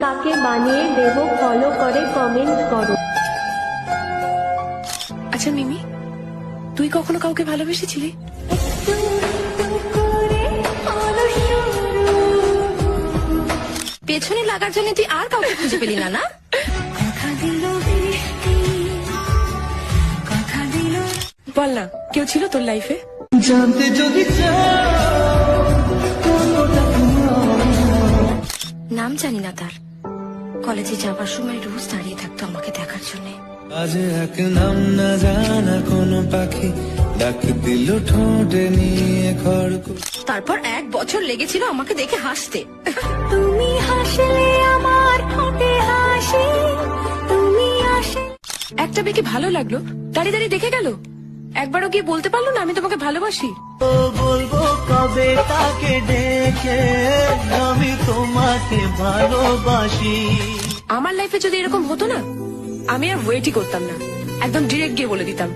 কাকে বানিয়ে দেব ফলো করে কমেন্ট করো। আচ্ছা মিমি, তুই কখনো কাউকে ভালোবেসেছিলি? পেছনে লাগার জন্য তুই আর কাউকে খুঁজে পেলি না? না বল না, কেউ ছিল তোর লাইফে? জানতে যদি নাম জানি না তার, কলেজে যাবার সময় রোজ দাঁড়িয়ে থাকতো আমাকে দেখার জন্য। আজ এক নাম না জানা কোনো পাখি ডাক দিল ঠোঁটে নিয়ে খড়কুটো। তারপর 1 বছর লেগেছিল আমাকে দেখে হাসতে। তুমি হাসলে আমার ঠোঁটে হাসি, তুমি আসে। একটা মেয়েকে ভালো লাগলো, দাঁড়িয়ে দাঁড়িয়ে দেখে গেল, একবারও গিয়ে বলতে পারলো না আমি তোমাকে ভালোবাসি? ও বলবো কবে তাকে ডেকে আমি তোমাকে ভালোবাসি। আমার লাইফে যদি এরকম হতো না, আমি আর ওয়েটই করতাম না, একদম ডিরেক্ট গিয়ে বলে দিতাম।